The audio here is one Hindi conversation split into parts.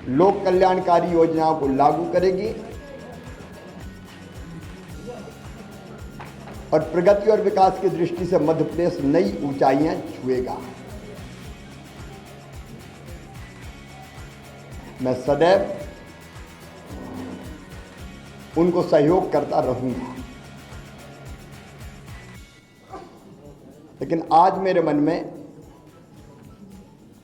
लोक कल्याणकारी योजनाओं को लागू करेगी और प्रगति और विकास की दृष्टि से मध्य प्रदेश नई ऊंचाइयां छुएगा। मैं सदैव उनको सहयोग करता रहूंगा, लेकिन आज मेरे मन में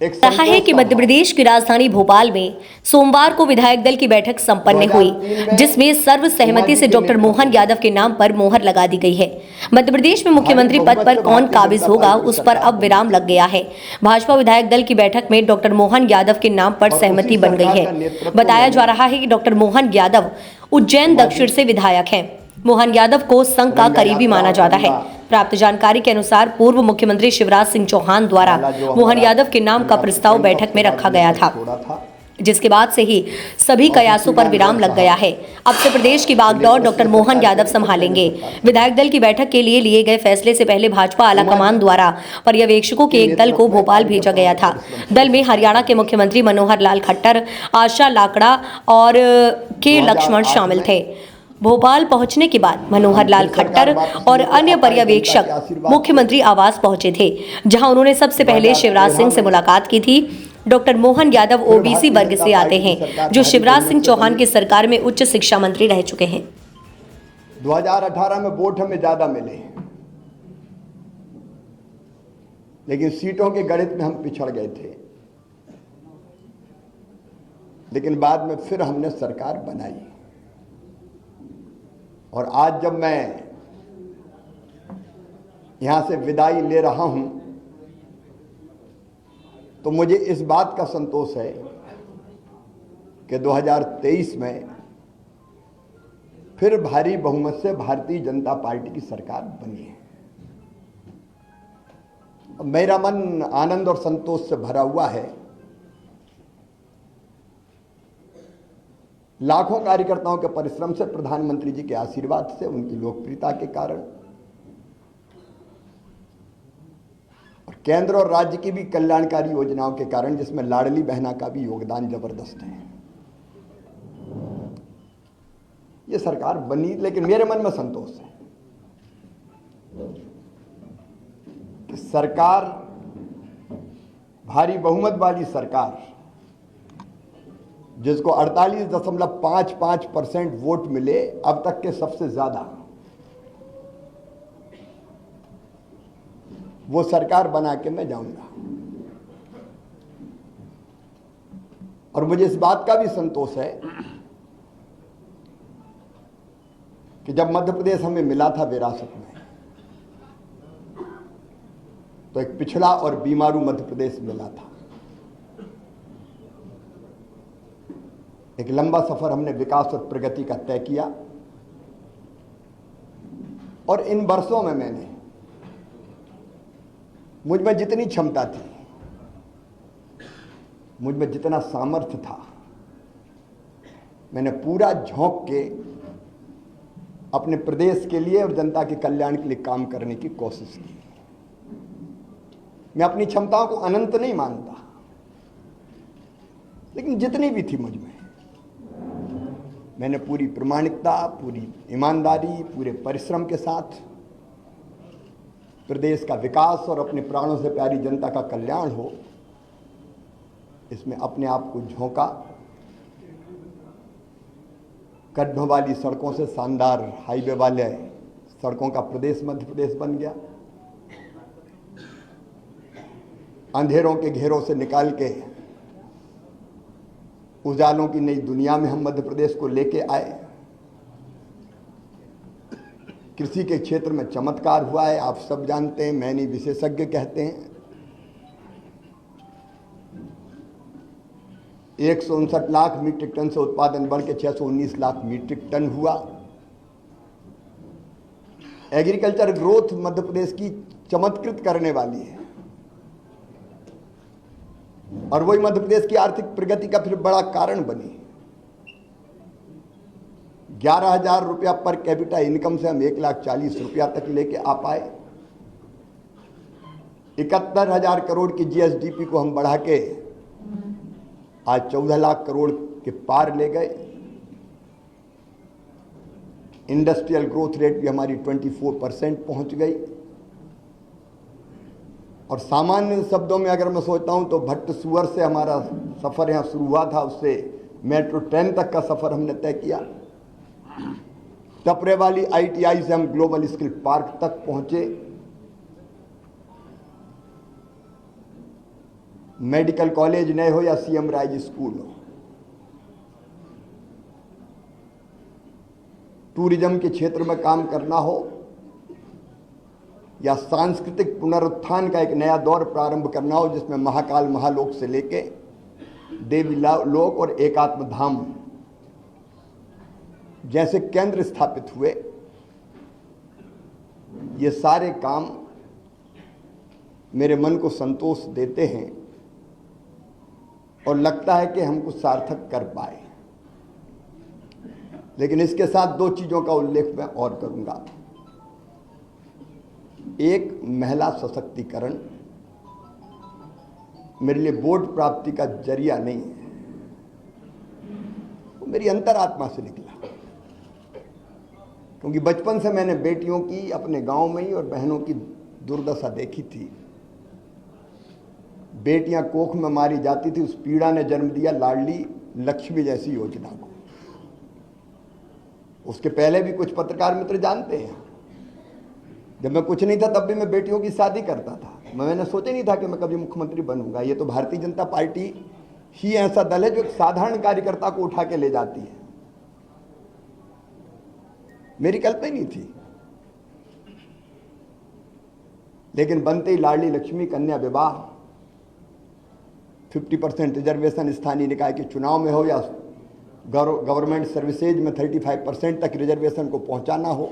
कहा है कि मध्य प्रदेश की राजधानी भोपाल में सोमवार को विधायक दल की बैठक संपन्न हुई, जिसमें सर्वसहमति से डॉक्टर मोहन यादव के नाम पर मोहर लगा दी गई है। मध्य प्रदेश में मुख्यमंत्री पद पर कौन काबिज होगा, उस पर अब विराम लग गया है। भाजपा विधायक दल की बैठक में डॉक्टर मोहन यादव के नाम पर सहमति बन गई है। बताया जा रहा है कि डॉक्टर मोहन यादव उज्जैन दक्षिण से विधायक हैं। मोहन यादव को संघ का करीबी माना जाता है। प्राप्त जानकारी के अनुसार पूर्व मुख्यमंत्री शिवराज सिंह चौहान द्वारा मोहन यादव के नाम का प्रस्ताव बैठक में रखा गया था, जिसके बाद से ही सभी कयासों पर विराम लग गया है। अब से प्रदेश की बागडोर डॉक्टर मोहन यादव संभालेंगे। विधायक दल की बैठक के लिए गए फैसले से पहले भाजपा आलाकमान द्वारा पर्यवेक्षकों के एक दल को भोपाल भेजा गया था। दल में हरियाणा के मुख्यमंत्री मनोहर लाल खट्टर, आशा लाकड़ा और के लक्ष्मण शामिल थे। भोपाल पहुंचने के बाद मनोहर लाल खट्टर और अन्य पर्यवेक्षक मुख्यमंत्री आवास पहुंचे थे, जहां उन्होंने सबसे पहले शिवराज सिंह से मुलाकात की थी। डॉक्टर मोहन यादव ओबीसी वर्ग से आते हैं, जो शिवराज सिंह चौहान की सरकार में उच्च शिक्षा मंत्री रह चुके हैं। 2018 में वोट हमें ज्यादा मिले, लेकिन सीटों के गणित में हम पिछड़ गए थे। लेकिन बाद में फिर हमने सरकार बनाई, और आज जब मैं यहां से विदाई ले रहा हूं, तो मुझे इस बात का संतोष है कि 2023 में फिर भारी बहुमत से भारतीय जनता पार्टी की सरकार बनी है। मेरा मन आनंद और संतोष से भरा हुआ है। लाखों कार्यकर्ताओं के परिश्रम से, प्रधानमंत्री जी के आशीर्वाद से, उनकी लोकप्रियता के कारण, और केंद्र और राज्य की भी कल्याणकारी योजनाओं के कारण, जिसमें लाडली बहना का भी योगदान जबरदस्त है, ये सरकार बनी। लेकिन मेरे मन में संतोष है कि सरकार, भारी बहुमत वाली सरकार, जिसको 48.55% वोट मिले, अब तक के सबसे ज्यादा, वो सरकार बना के मैं जाऊंगा। और मुझे इस बात का भी संतोष है कि जब मध्य प्रदेश हमें मिला था विरासत में, तो एक पिछड़ा और बीमारू मध्य प्रदेश मिला था। एक लंबा सफर हमने विकास और प्रगति का तय किया, और इन वर्षों में मैंने, मुझ में जितनी क्षमता थी, मुझ में जितना सामर्थ्य था, मैंने पूरा झोंक के अपने प्रदेश के लिए और जनता के कल्याण के लिए काम करने की कोशिश की। मैं अपनी क्षमताओं को अनंत नहीं मानता, लेकिन जितनी भी थी मुझ में, मैंने पूरी प्रामाणिकता, पूरी ईमानदारी, पूरे परिश्रम के साथ प्रदेश का विकास और अपने प्राणों से प्यारी जनता का कल्याण हो, इसमें अपने आप को झोंका। गड्ढों वाली सड़कों से शानदार हाईवे वाले सड़कों का प्रदेश मध्य प्रदेश बन गया। अंधेरों के घेरों से निकाल के उजालों की नई दुनिया में हम मध्य प्रदेश को लेके आए। कृषि के क्षेत्र में चमत्कार हुआ है, आप सब जानते हैं, मैं नहीं विशेषज्ञ कहते हैं। 159 लाख मीट्रिक टन से उत्पादन बढ़ के 619 लाख मीट्रिक टन हुआ। एग्रीकल्चर ग्रोथ मध्य प्रदेश की चमत्कृत करने वाली है, और वही मध्य प्रदेश की आर्थिक प्रगति का फिर बड़ा कारण बनी। 11,000 रुपया पर कैपिटा इनकम से हम 1,40,000 रुपया तक लेके आ पाए। 71,000 करोड़ की जीएसडीपी को हम बढ़ा के आज 14 लाख करोड़ के पार ले गए। इंडस्ट्रियल ग्रोथ रेट भी हमारी 24% पहुंच गई। और सामान्य शब्दों में अगर मैं सोचता हूं तो भट्ट सुअर से हमारा सफ़र यहाँ शुरू हुआ था, उससे मेट्रो ट्रेन तक का सफ़र हमने तय किया। टपरे वाली ITI से हम ग्लोबल स्किल पार्क तक पहुंचे। मेडिकल कॉलेज नए हो या CM राइज स्कूल हो, टूरिज्म के क्षेत्र में काम करना हो या सांस्कृतिक पुनरुत्थान का एक नया दौर प्रारंभ करना हो, जिसमें महाकाल महालोक से लेके देवी लोक और एकात्म धाम जैसे केंद्र स्थापित हुए, ये सारे काम मेरे मन को संतोष देते हैं और लगता है कि हम कुछ सार्थक कर पाए। लेकिन इसके साथ दो चीजों का उल्लेख मैं और करूंगा। एक, महिला सशक्तिकरण मेरे लिए वोट प्राप्ति का जरिया नहीं है, वो मेरी अंतरात्मा से निकला। क्योंकि बचपन से मैंने बेटियों की अपने गांव में ही और बहनों की दुर्दशा देखी थी। बेटियां कोख में मारी जाती थी, उस पीड़ा ने जन्म दिया लाडली लक्ष्मी जैसी योजना को। उसके पहले भी कुछ पत्रकार मित्र जानते हैं, जब मैं कुछ नहीं था तब भी मैं बेटियों की शादी करता था। मैंने सोचा नहीं था कि मैं कभी मुख्यमंत्री बनूंगा। ये तो भारतीय जनता पार्टी ही ऐसा दल है जो एक साधारण कार्यकर्ता को उठा के ले जाती है। मेरी कल्पना नहीं थी, लेकिन बनते ही लाडली लक्ष्मी, कन्या विवाह, 50% रिजर्वेशन स्थानीय निकाय के चुनाव में हो या गवर्नमेंट सर्विसेज में 35% तक रिजर्वेशन को पहुंचाना हो,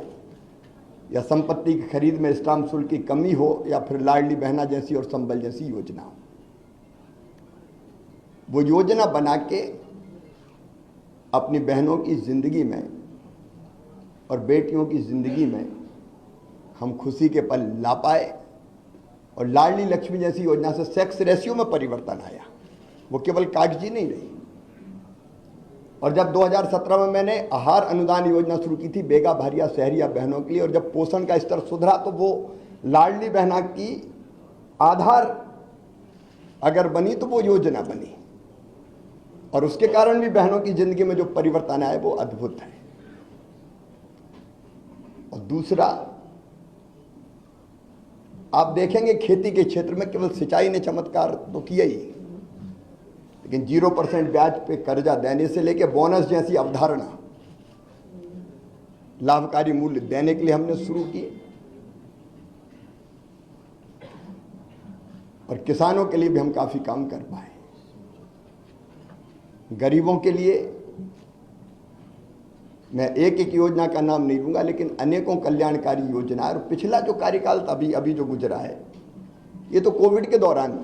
या संपत्ति की खरीद में स्टाम्प शुल्क की कमी हो, या फिर लाडली बहना जैसी और संबल जैसी योजना हो। वो योजना बना के अपनी बहनों की जिंदगी में और बेटियों की जिंदगी में हम खुशी के पल ला पाए। और लाडली लक्ष्मी जैसी योजना से सेक्स रेशियो में परिवर्तन आया, वो केवल कागजी नहीं रही। और जब 2017 में मैंने आहार अनुदान योजना शुरू की थी बेगा भारिया शहरिया बहनों के लिए, और जब पोषण का स्तर सुधरा तो वो लाडली बहना की आधार अगर बनी तो वो योजना बनी, और उसके कारण भी बहनों की जिंदगी में जो परिवर्तन आया वो अद्भुत है। और दूसरा, आप देखेंगे खेती के क्षेत्र में केवल सिंचाई ने चमत्कार तो किया ही, लेकिन 0% ब्याज पे कर्जा देने से लेकर बोनस जैसी अवधारणा लाभकारी मूल्य देने के लिए हमने शुरू किए। और किसानों के लिए भी हम काफी काम कर पाए। गरीबों के लिए मैं एक एक योजना का नाम नहीं लूंगा, लेकिन अनेकों कल्याणकारी योजना। और पिछला जो कार्यकाल था अभी जो गुजरा है, ये तो कोविड के दौरान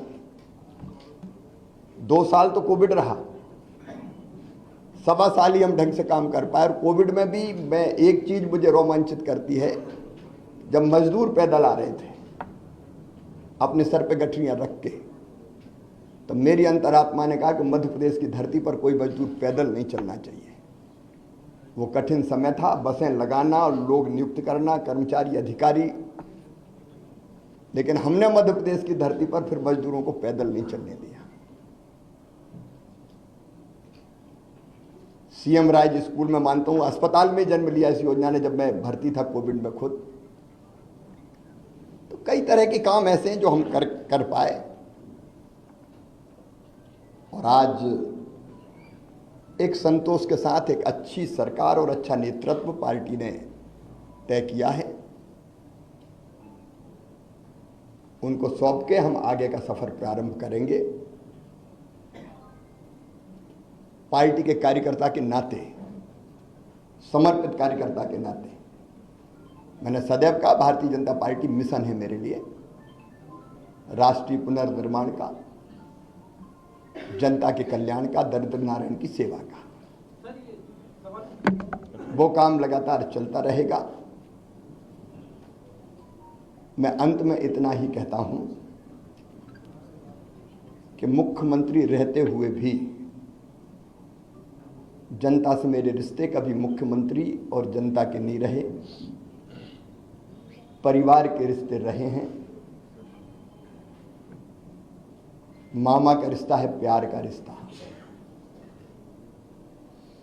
2 साल तो कोविड रहा, 1.25 साल ही हम ढंग से काम कर पाए। और कोविड में भी मैं एक चीज मुझे रोमांचित करती है, जब मजदूर पैदल आ रहे थे अपने सर पे गठरियां रख के, तो मेरी अंतरात्मा ने कहा कि मध्य प्रदेश की धरती पर कोई मजदूर पैदल नहीं चलना चाहिए। वो कठिन समय था, बसें लगाना और लोग नियुक्त करना, कर्मचारी अधिकारी, लेकिन हमने मध्य प्रदेश की धरती पर फिर मजदूरों को पैदल नहीं चलने दिया। CM राइज स्कूल में मानता हूं अस्पताल में जन्म लिया इस योजना ने, जब मैं भर्ती था कोविड में खुद। तो कई तरह के काम ऐसे हैं जो हम कर पाए। और आज एक संतोष के साथ एक अच्छी सरकार और अच्छा नेतृत्व पार्टी ने तय किया है, उनको सौंप के हम आगे का सफर प्रारंभ करेंगे। पार्टी के कार्यकर्ता के नाते, समर्पित कार्यकर्ता के नाते, मैंने सदैव कहा भारतीय जनता पार्टी मिशन है मेरे लिए, राष्ट्रीय पुनर्निर्माण का, जनता के कल्याण का, दरिद्र नारायण की सेवा का। वो काम लगातार चलता रहेगा। मैं अंत में इतना ही कहता हूं कि मुख्यमंत्री रहते हुए भी जनता से मेरे रिश्ते कभी मुख्यमंत्री और जनता के नहीं रहे, परिवार के रिश्ते रहे हैं। मामा का रिश्ता है प्यार का रिश्ता,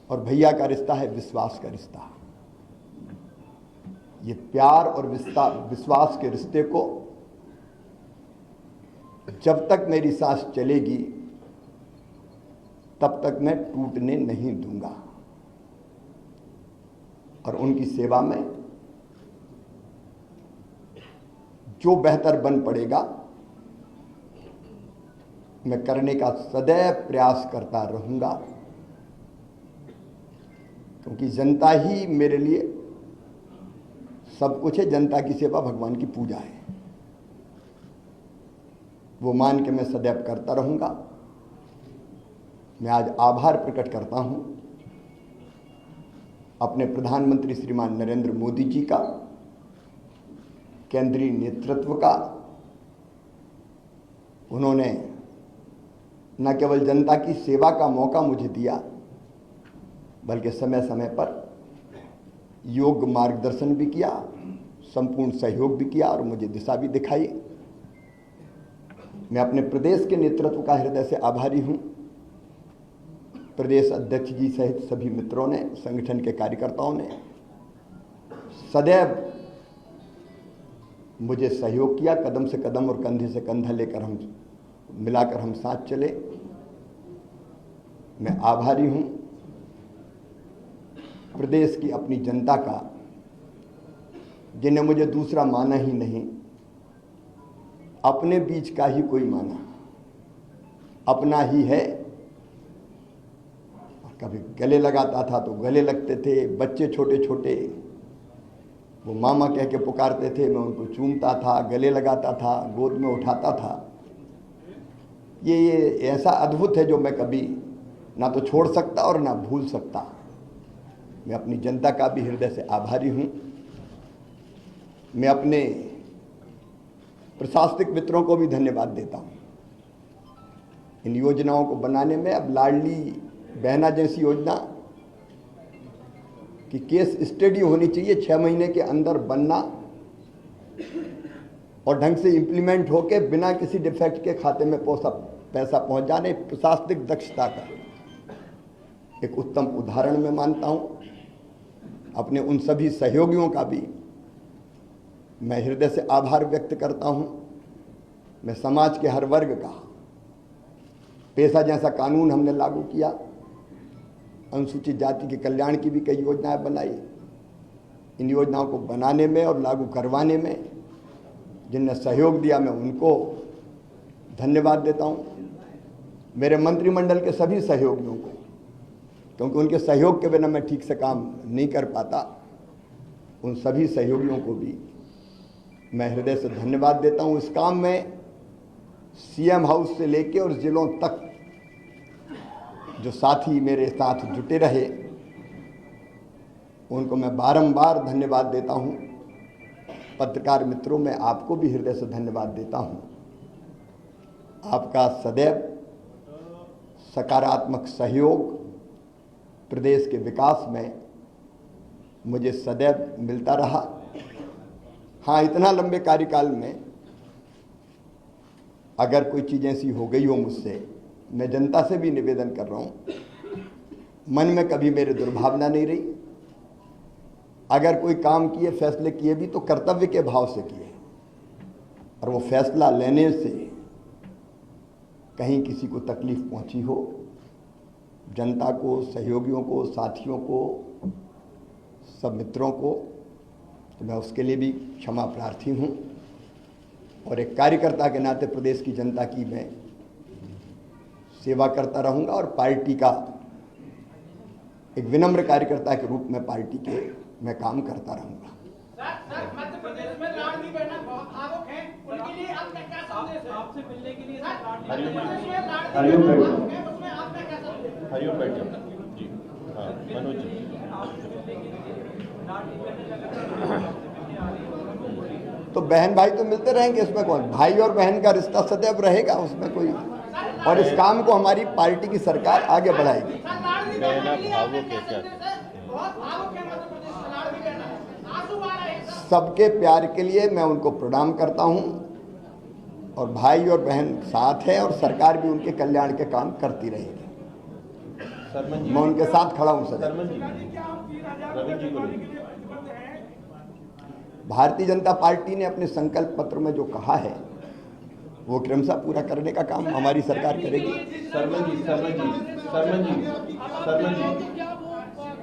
और भैया का रिश्ता है विश्वास का रिश्ता। ये प्यार और विश्वास के रिश्ते को जब तक मेरी सांस चलेगी तब तक मैं टूटने नहीं दूंगा, और उनकी सेवा में जो बेहतर बन पड़ेगा मैं करने का सदैव प्रयास करता रहूंगा, क्योंकि जनता ही मेरे लिए सब कुछ है। जनता की सेवा भगवान की पूजा है, वो मान के मैं सदैव करता रहूंगा। मैं आज आभार प्रकट करता हूं अपने प्रधानमंत्री श्रीमान नरेंद्र मोदी जी का, केंद्रीय नेतृत्व का। उन्होंने न केवल जनता की सेवा का मौका मुझे दिया, बल्कि समय समय पर योग्य मार्गदर्शन भी किया, संपूर्ण सहयोग भी किया और मुझे दिशा भी दिखाई। मैं अपने प्रदेश के नेतृत्व का हृदय से आभारी हूं। प्रदेश अध्यक्ष जी सहित सभी मित्रों ने, संगठन के कार्यकर्ताओं ने सदैव मुझे सहयोग किया। कदम से कदम और कंधे से कंधा लेकर मिलाकर हम साथ चले। मैं आभारी हूं प्रदेश की अपनी जनता का, जिन्हें मुझे दूसरा माना ही नहीं, अपने बीच का ही कोई माना, अपना ही है। कभी गले लगाता था तो गले लगते थे, बच्चे छोटे छोटे वो मामा कह के पुकारते थे, मैं उनको चूमता था, गले लगाता था, गोद में उठाता था। ये ऐसा अद्भुत है जो मैं कभी ना तो छोड़ सकता और ना भूल सकता। मैं अपनी जनता का भी हृदय से आभारी हूं। मैं अपने प्रशासनिक मित्रों को भी धन्यवाद देता हूं। इन योजनाओं को बनाने में, अब लाडली बहना जैसी योजना की केस स्टडी होनी चाहिए, 6 महीने के अंदर बनना और ढंग से इंप्लीमेंट होके बिना किसी डिफेक्ट के खाते में पैसा पहुंच जाने, प्रशासनिक दक्षता का एक उत्तम उदाहरण मैं मानता हूं। अपने उन सभी सहयोगियों का भी मैं हृदय से आभार व्यक्त करता हूं। मैं समाज के हर वर्ग का, पेशा जैसा कानून हमने लागू किया, अनुसूचित जाति के कल्याण की भी कई योजनाएं बनाई। इन योजनाओं को बनाने में और लागू करवाने में जिनने सहयोग दिया, मैं उनको धन्यवाद देता हूं। मेरे मंत्रिमंडल के सभी सहयोगियों को, क्योंकि उनके सहयोग के बिना मैं ठीक से काम नहीं कर पाता, उन सभी सहयोगियों को भी मैं हृदय से धन्यवाद देता हूं। इस काम में सीएम हाउस से लेके और जिलों तक जो साथी मेरे साथ जुटे रहे, उनको मैं बारंबार धन्यवाद देता हूं। पत्रकार मित्रों, मैं आपको भी हृदय से धन्यवाद देता हूं। आपका सदैव सकारात्मक सहयोग प्रदेश के विकास में मुझे सदैव मिलता रहा। हाँ, इतना लंबे कार्यकाल में अगर कोई चीज़ ऐसी हो गई हो मुझसे, मैं जनता से भी निवेदन कर रहा हूँ, मन में कभी मेरे दुर्भावना नहीं रही। अगर कोई काम किए, फैसले किए भी तो कर्तव्य के भाव से किए, और वो फैसला लेने से कहीं किसी को तकलीफ पहुंची हो, जनता को, सहयोगियों को, साथियों को, सब मित्रों को, तो मैं उसके लिए भी क्षमा प्रार्थी हूँ। और एक कार्यकर्ता के नाते प्रदेश की जनता की मैं सेवा करता रहूँगा, और पार्टी का एक विनम्र कार्यकर्ता के रूप में पार्टी के मैं काम करता रहूँगा। मध्य प्रदेश में लाडली बहना बहुत आरोप है, उनके लिए आपका क्या संदेश है? आपसे मिलने के लिए हरिओम बैठिए जी। हाँ, मनोज जी। तो बहन भाई तो मिलते रहेंगे, इसमें कौन, भाई और बहन का रिश्ता सदैव रहेगा, उसमें कोई और इस काम को हमारी पार्टी की सरकार आगे बढ़ाएगी। सर लाड़ भी बहना के लिए भावुक आपने है क्या क्या? संदेश है? बहुत भावुक है मध्य प्रदेश में लाड़ भी बहना, आंसू आ रहे हैं सर। सबके प्यार के लिए मैं उनको प्रणाम करता हूं और भाई और बहन साथ है और सरकार भी उनके कल्याण के काम करती रहेगी। सरमन जी, मैं उनके साथ खड़ा हूं सर। सरमन जी, रविंद्र जी को लेंगे। भारतीय जनता पार्टी ने अपने संकल्प पत्र में जो कहा है वो क्रमशः पूरा करने का काम हमारी सरकार करेगी। सरमन जी, सरमन जी, सरमन जी, सरमन जी, क्या वो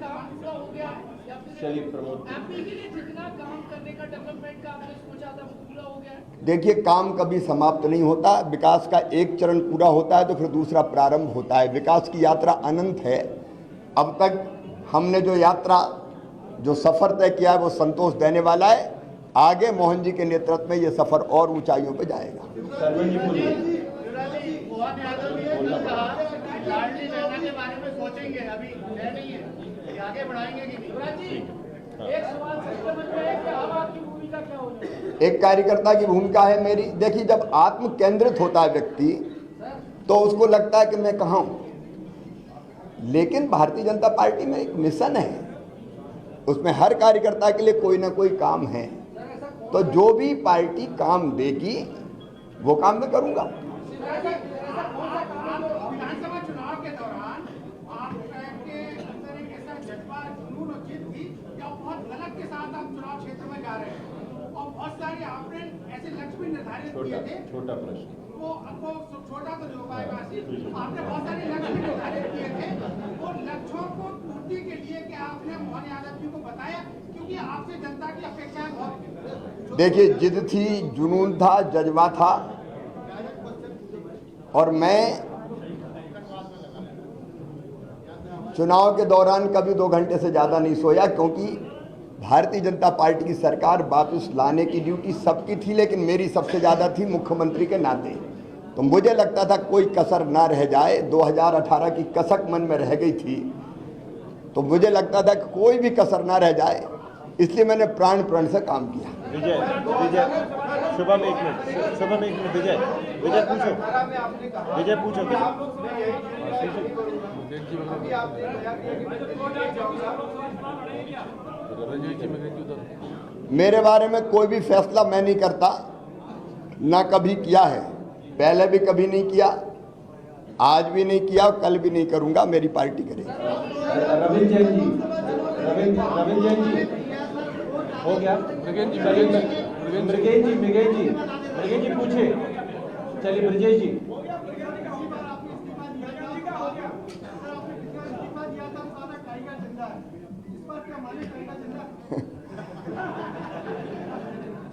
काम पूरा हो गया है या फिर चलिए प्रमोद। एमपी के लिए जितना काम करने का डेवलपमेंट का आपने सोचा था वो पूरा हो गया है? देखिए, काम कभी समाप्त नहीं होता। विकास का एक चरण पूरा होता है तो फिर दूसरा प्रारंभ होता है। विकास की यात्रा अनंत है। अब तक हमने जो यात्रा, जो सफर तय किया है वो संतोष देने वाला है। आगे मोहन जी के नेतृत्व में ये सफर और ऊंचाइयों पे जाएगा। सरमन जी बोलिए। मोहन यादव ने जो कहा लाडली बहना के बारे में सोचेंगे, अभी है नहीं है, ये आगे बढ़ाएंगे कि नहीं? एक सवाल सबसे मन में है कि अब आपकी भूमिका क्या होगी? एक कार्यकर्ता की भूमिका है मेरी। देखिए, जब आत्म केंद्रित होता है व्यक्ति तो उसको लगता है कि मैं कहाँ हूं, लेकिन भारतीय जनता पार्टी में एक मिशन है, उसमें हर कार्यकर्ता के लिए कोई ना कोई काम है। तो जो भी पार्टी काम देगी वो काम मैं करूंगा। विधानसभा चुनाव के दौरान आपके अंदर एक ऐसा जज्बा, जुनून और जिद थी या बहुत गलत के साथ आप चुनाव क्षेत्र में जा रहे हैं और बहुत सारे आपने ऐसे लक्ष्य भी निर्धारित किए थे। छोटा प्रश्न। वो छोटा तो नहीं हो पाएगा, आपने बहुत सारे लक्ष्य भी निर्धारित किए थे। वो लक्ष्यों को पूर्ति के लिए क्या आपने मोहन यादव जी को बताया? क्योंकि आपसे जनता की अपेक्षाएं बहुत। देखिए, जिद थी, जुनून था, जज्बा था और मैं चुनाव के दौरान कभी 2 घंटे से ज़्यादा नहीं सोया, क्योंकि भारतीय जनता पार्टी की सरकार वापस लाने की ड्यूटी सबकी थी, लेकिन मेरी सबसे ज़्यादा थी मुख्यमंत्री के नाते। तो मुझे लगता था कोई कसर ना रह जाए। 2018 की कसक मन में रह गई थी, तो मुझे लगता था कि कोई भी कसर ना रह जाए, इसलिए मैंने प्राण प्रण से काम किया। विजय, विजय, शुभम एक मिनट, शुभम एक मिनट। विजय, विजय पूछो, विजय पूछो। मेरे बारे में कोई भी फैसला मैं नहीं करता, ना कभी किया है, पहले भी कभी नहीं किया, आज भी नहीं किया, कल भी नहीं करूंगा। मेरी पार्टी करेगी। रविंद्र जैन जी, रविंद्र जैन जी हो गया। मृगेन जी, मृगेन जी पूछे। चलिए ब्रजेश जी।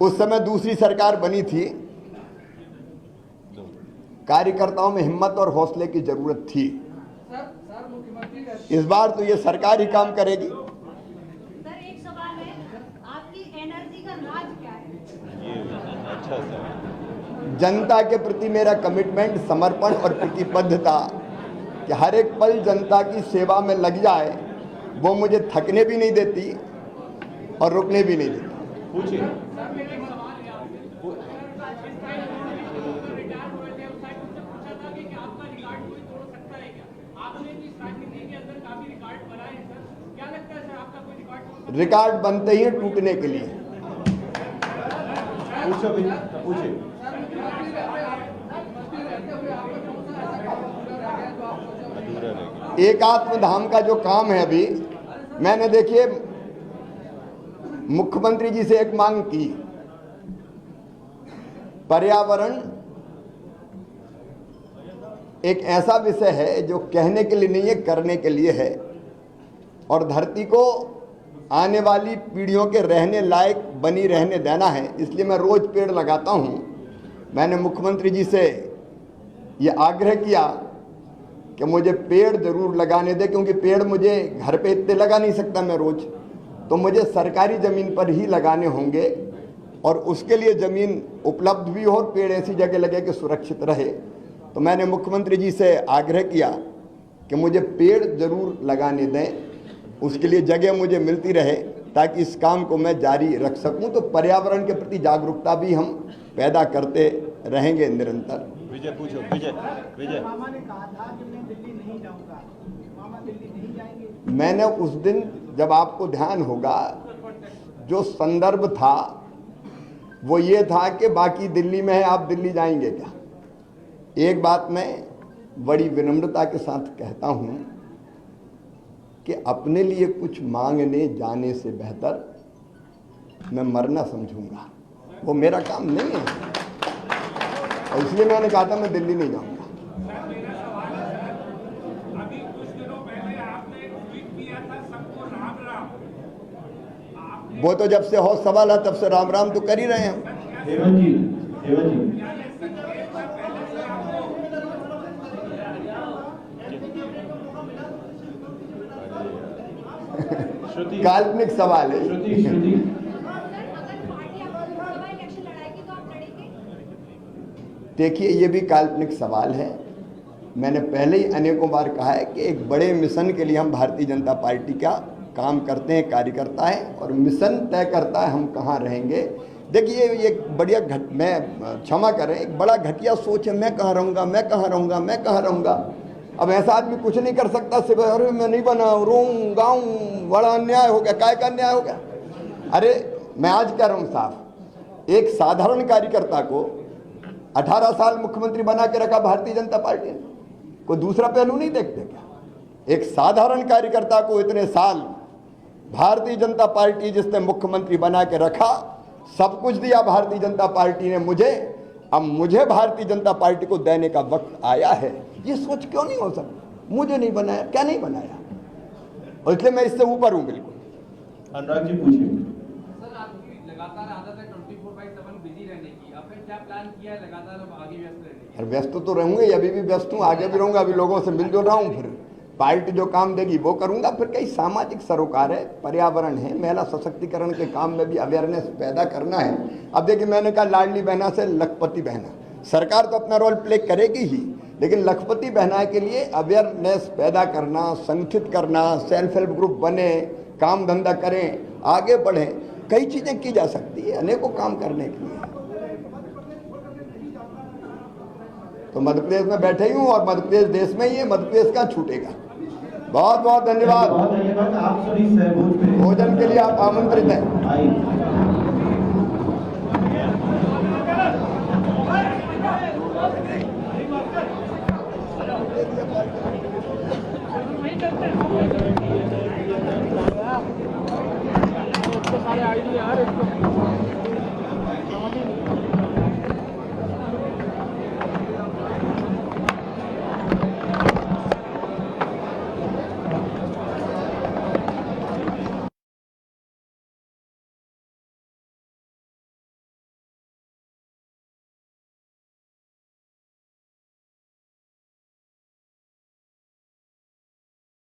उस समय दूसरी सरकार बनी थी, कार्यकर्ताओं में हिम्मत और हौसले की जरूरत थी। इस बार तो ये सरकार ही काम करेगी। सर एक सवाल है, आपकी एनर्जी का राज क्या है? ये अच्छा सर। जनता के प्रति मेरा कमिटमेंट, समर्पण और प्रतिबद्धता कि हर एक पल जनता की सेवा में लग जाए, वो मुझे थकने भी नहीं देती और रुकने भी नहीं देती। पूछिए। रिकॉर्ड बनते ही टूटने के लिए। पूछो, पूछिए। एकात्म धाम का जो काम है, अभी मैंने देखिए मुख्यमंत्री जी से एक मांग की, पर्यावरण एक ऐसा विषय है जो कहने के लिए नहीं है, करने के लिए है, और धरती को आने वाली पीढ़ियों के रहने लायक बनी रहने देना है। इसलिए मैं रोज पेड़ लगाता हूं। मैंने मुख्यमंत्री जी से ये आग्रह किया कि मुझे पेड़ जरूर लगाने दे, क्योंकि पेड़ मुझे घर पे इतने लगा नहीं सकता मैं रोज, तो मुझे सरकारी ज़मीन पर ही लगाने होंगे और उसके लिए ज़मीन उपलब्ध भी हो और पेड़ ऐसी जगह लगे कि सुरक्षित रहे। तो मैंने मुख्यमंत्री जी से आग्रह किया कि मुझे पेड़ जरूर लगाने दें, उसके लिए जगह मुझे मिलती रहे ताकि इस काम को मैं जारी रख सकूं। तो पर्यावरण के प्रति जागरूकता भी हम पैदा करते रहेंगे निरंतर। विजय पूछो, विजय विजय। मामा ने कहा था कि मैं दिल्ली नहीं जाऊंगा, मामा दिल्ली नहीं जाएंगे। मैंने उस दिन, जब आपको ध्यान होगा, जो संदर्भ था वो ये था कि बाकी दिल्ली में है, आप दिल्ली जाएंगे क्या। एक बात मैं बड़ी विनम्रता के साथ कहता हूं कि अपने लिए कुछ मांगने जाने से बेहतर मैं मरना समझूंगा, वो मेरा काम नहीं है, और इसलिए मैंने कहा था मैं दिल्ली नहीं जाऊंगा। अभी कुछ दिनों पहले आपने एक ट्वीट किया था, सबको राम राम। वो तो जब से हो सवाल है तब से राम राम तो कर ही रहे हैं। हेमंत जी, हेमंत जी, श्रुति, काल्पनिक सवाल है। श्रुति, श्रुति, अगर पार्टी आपको लोकसभा इलेक्शन लड़ाएगी तो आप लड़ेंगे? देखिए, ये भी काल्पनिक सवाल है। मैंने पहले ही अनेकों बार कहा है कि एक बड़े मिशन के लिए हम भारतीय जनता पार्टी का काम करते हैं, कार्यकर्ता है, और मिशन तय करता है हम कहाँ रहेंगे। देखिए, ये बढ़िया मैं क्षमा करें, एक बड़ा घटिया सोच है, मैं कहाँ रहूँगा, मैं कहाँ रहूँगा, मैं कहाँ रहूँगा। अब ऐसा आदमी कुछ नहीं कर सकता, सिर्फ अरे मैं नहीं बना, रोऊं गाऊं, बड़ा अन्याय हो गया। काय का अन्याय हो गया? अरे मैं आज कह रहा हूँ साहब, एक साधारण कार्यकर्ता को 18 साल मुख्यमंत्री बना के रखा भारतीय जनता पार्टी ने, कोई दूसरा पहलू नहीं देखते क्या? एक साधारण कार्यकर्ता को इतने साल भारतीय जनता पार्टी जिसने मुख्यमंत्री बना के रखा, सब कुछ दिया भारतीय जनता पार्टी ने मुझे, अब मुझे भारतीय जनता पार्टी को देने का वक्त आया है। ये सोच क्यों नहीं हो सकती? मुझे नहीं बनाया, क्या नहीं बनाया, और इसलिए मैं इससे ऊपर हूं बिल्कुल। अनुराग जी पूछिए। सर, आपकी लगातार आदत है 24/7 बिजी रहने की, अब फिर क्या प्लान किया है लगातार अब आगे व्यस्त रहने की? और व्यस्त तो रहूंगे, अभी भी व्यस्त हूँ, आगे भी रहूंगा। अभी लोगों से मिल जो रहा हूँ, फिर पार्टी जो काम देगी वो करूंगा। फिर कई सामाजिक सरोकार है, पर्यावरण है, महिला सशक्तिकरण के काम में भी अवेयरनेस पैदा करना है। अब देखिए, मैंने कहा लाडली बहना से लखपति बहना, सरकार तो अपना रोल प्ले करेगी ही, लेकिन लखपति बहना के लिए अवेयरनेस पैदा करना, संगठित करना, सेल्फ हेल्प ग्रुप बने, काम धंधा करें, आगे बढ़ें, कई चीजें की जा सकती है अनेकों काम करने के लिए। तो मध्य प्रदेश में बैठे ही हूँ, और मध्य प्रदेश देश में ही है, मध्य प्रदेश कहाँ छूटेगा। बहुत बहुत धन्यवाद। बहुत धन्यवाद। आप सभी सहभोज में भोजन के लिए आप आमंत्रित हैं। आइए। सारे आईडी यार इसको